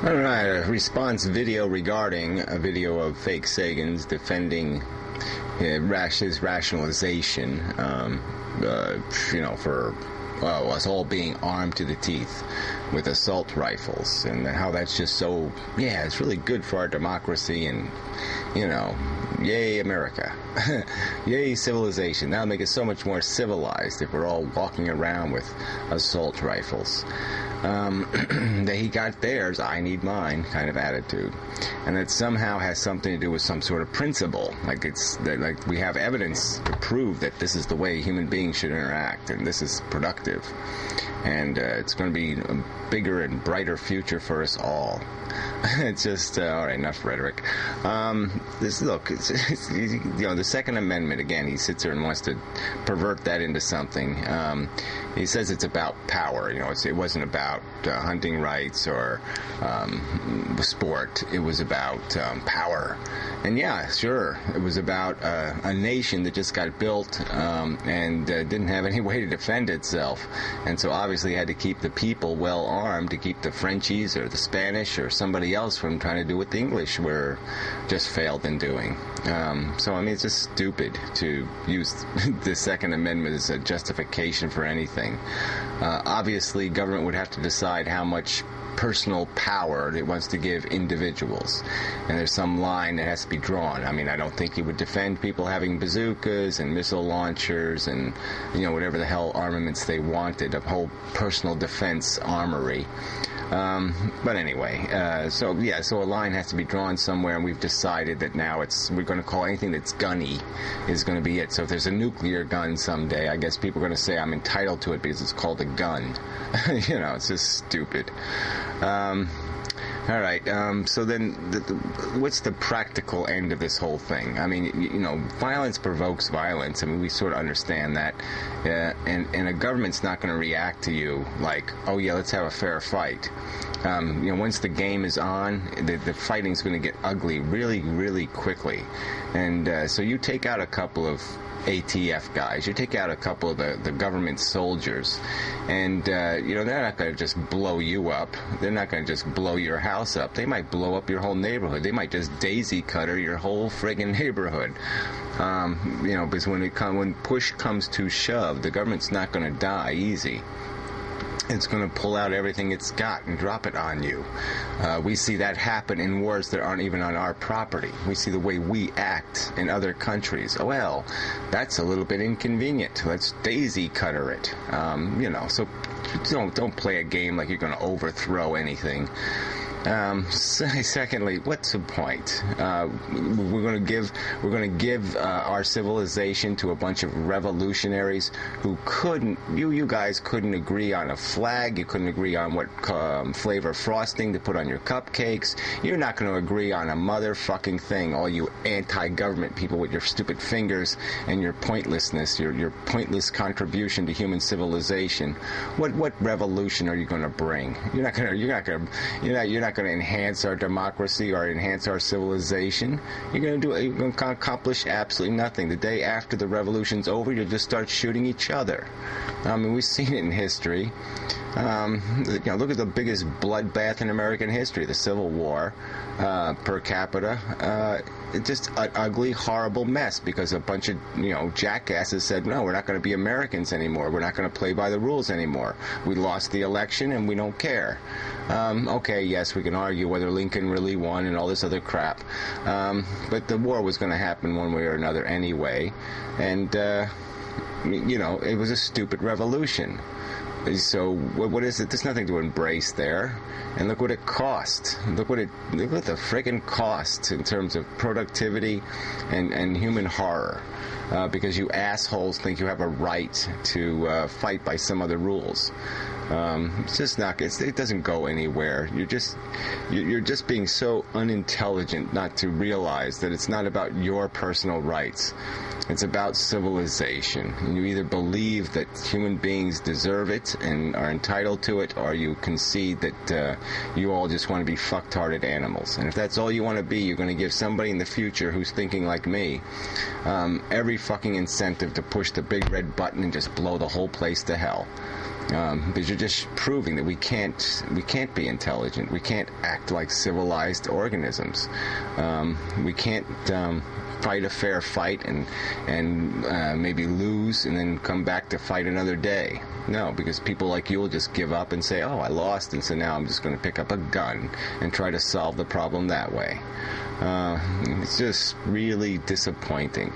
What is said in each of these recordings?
All right, a response video regarding a video of fake Sagans defending his rationalization, for us all being armed to the teeth with assault rifles, and how that's just so, it's really good for our democracy, and, yay America. Yay civilization. That'll make us so much more civilized if we're all walking around with assault rifles. That he got theirs, I need mine kind of attitude, and that somehow has something to do with some sort of principle, like we have evidence to prove that this is the way human beings should interact, and this is productive, and it's going to be a bigger and brighter future for us all. It's just all right. Enough rhetoric. The Second Amendment. Again, he sits there and wants to pervert that into something. He says it's about power. It wasn't about hunting rights or sport. It was about power. And yeah, sure, it was about a nation that just got built and didn't have any way to defend itself, and so obviously had to keep the people well armed to keep the Frenchies or the Spanish or somebody else from trying to do what the English were just failed in doing. It's just stupid to use the Second Amendment as a justification for anything. Obviously, government would have to decide how much personal power it wants to give individuals, and there's some line that has to be drawn. I don't think he would defend people having bazookas and missile launchers and whatever the hell armaments they wanted, a whole personal defense armory. But anyway, so a line has to be drawn somewhere, and we've decided that now we're going to call anything that's gunny is going to be it. So if there's a nuclear gun someday, I guess people are going to say I'm entitled to it because it's called a gun. It's just stupid. All right, so then what's the practical end of this whole thing? Violence provokes violence. We sort of understand that. And a government's not going to react to you like, oh yeah, let's have a fair fight. Once the game is on, the fighting's going to get ugly really, really quickly. And so you take out a couple of ATF guys, you take out a couple of the government soldiers, and they're not going to just blow you up. They're not going to just blow your house up. They might blow up your whole neighborhood. They might just daisy cutter your whole friggin' neighborhood. Because when push comes to shove, the government's not going to die easy. It's going to pull out everything it's got and drop it on you. We see that happen in wars that aren't even on our property. We see the way we act in other countries. Oh, well, that's a little bit inconvenient. Let's daisy cutter it. So don't play a game like you're going to overthrow anything. Secondly, what's the point? We're going to give our civilization to a bunch of revolutionaries who you guys couldn't agree on a flag. You couldn't agree on what flavor frosting to put on your cupcakes. You're not going to agree on a motherfucking thing. All you anti-government people with your stupid fingers and your pointlessness, your pointless contribution to human civilization. What revolution are you going to bring? You're not going to enhance our democracy or enhance our civilization. You're going to accomplish absolutely nothing. The day after the revolution's over, you'll just start shooting each other. We've seen it in history. Look at the biggest bloodbath in American history, the Civil War, per capita. It's just an ugly, horrible mess because a bunch of, jackasses said, no, we're not going to be Americans anymore. We're not going to play by the rules anymore. We lost the election and we don't care. Okay, yes, we can argue whether Lincoln really won and all this other crap. But the war was going to happen one way or another anyway. And, it was a stupid revolution. So what is it? There's nothing to embrace there. And look what it cost. Look what the friggin' cost in terms of productivity and human horror. Because you assholes think you have a right to fight by some other rules. It's just not. It doesn't go anywhere. You're just being so unintelligent not to realize that it's not about your personal rights. It's about civilization. And you either believe that human beings deserve it and are entitled to it, or you concede that you all just want to be fucktarded animals. And if that's all you want to be, you're going to give somebody in the future who's thinking like me every fucking incentive to push the big red button and just blow the whole place to hell. Because you're just proving that we can't be intelligent. We can't act like civilized organisms. We can't fight a fair fight and maybe lose and then come back to fight another day. No, because people like you will just give up and say, oh, I lost, and so now I'm just going to pick up a gun and try to solve the problem that way. It's just really disappointing.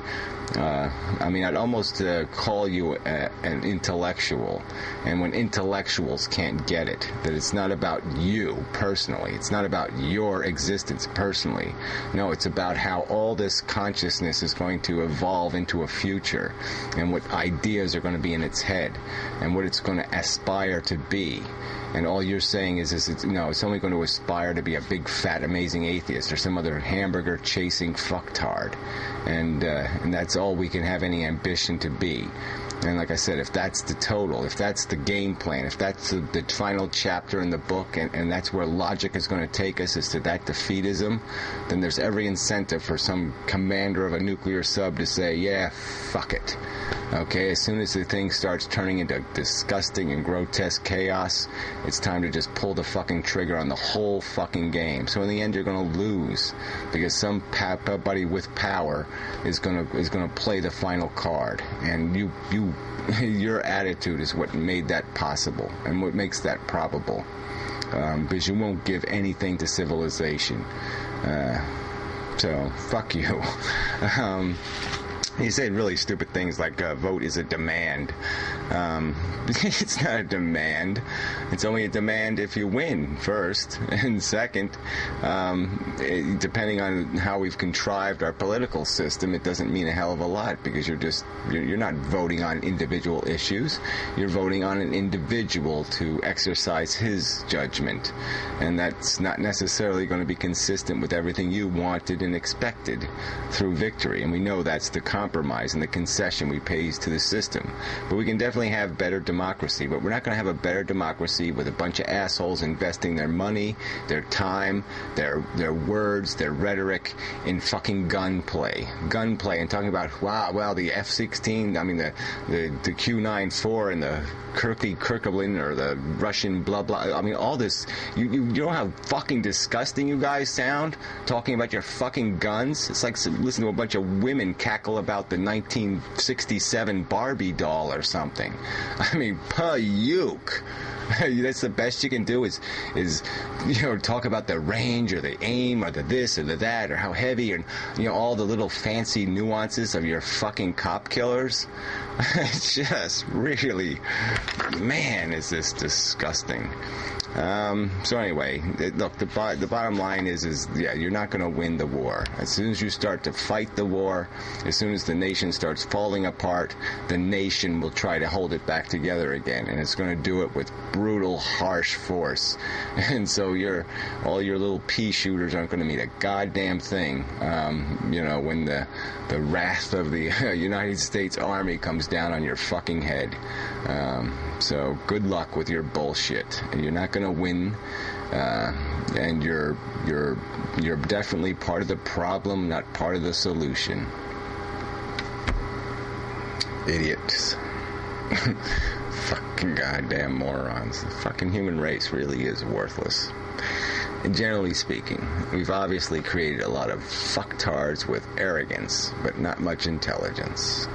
I mean, I'd almost call you an intellectual, and when intellectuals can't get it, that it's not about you personally, it's not about your existence personally. No, it's about how all this consciousness is going to evolve into a future, and what ideas are going to be in its head, and what it's going to aspire to be. And all you're saying is it's only going to aspire to be a big, fat, amazing atheist or some other hamburger-chasing fucktard. And that's all we can have any ambition to be. And like I said, if that's the total, if that's the game plan, if that's the final chapter in the book, and that's where logic is going to take us, is to that defeatism, then there's every incentive for some commander of a nuclear sub to say, yeah, fuck it. Okay, as soon as the thing starts turning into disgusting and grotesque chaos, it's time to just pull the fucking trigger on the whole fucking game. So in the end, you're going to lose, because some buddy with power is going to play the final card, and your attitude is what made that possible and what makes that probable, because you won't give anything to civilization. So fuck you. He said really stupid things like vote is a demand. It's not a demand. It's only a demand if you win, first. And second, depending on how we've contrived our political system, it doesn't mean a hell of a lot, because you're not voting on individual issues. You're voting on an individual to exercise his judgment. And that's not necessarily going to be consistent with everything you wanted and expected through victory. And we know that's the compromise and the concession we pay to the system. But we can definitely have better democracy, but we're not going to have a better democracy with a bunch of assholes investing their money, their time, their words, their rhetoric in fucking gunplay, and talking about, wow, the F-16, I mean the Q-94 and the Kirklin or the Russian blah blah. I mean, all this. You know how fucking disgusting you guys sound talking about your fucking guns. It's like listen to a bunch of women cackle about the 1967 Barbie doll or something. I mean, puke. That's the best you can do is talk about the range or the aim or the this or the that or how heavy and all the little fancy nuances of your fucking cop killers. It's just really, man, is this disgusting. So anyway, look, the bottom line is you're not going to win the war. As soon as you start to fight the war, as soon as the nation starts falling apart, the nation will try to hold it back together again, and it's going to do it with brutal, harsh force. And so all your little pea shooters aren't going to mean a goddamn thing. When the wrath of the United States Army comes down on your fucking head. So good luck with your bullshit. You're not going to win, and you're definitely part of the problem, not part of the solution. Idiots. Fucking goddamn morons. The fucking human race really is worthless. And generally speaking, we've obviously created a lot of fucktards with arrogance, but not much intelligence.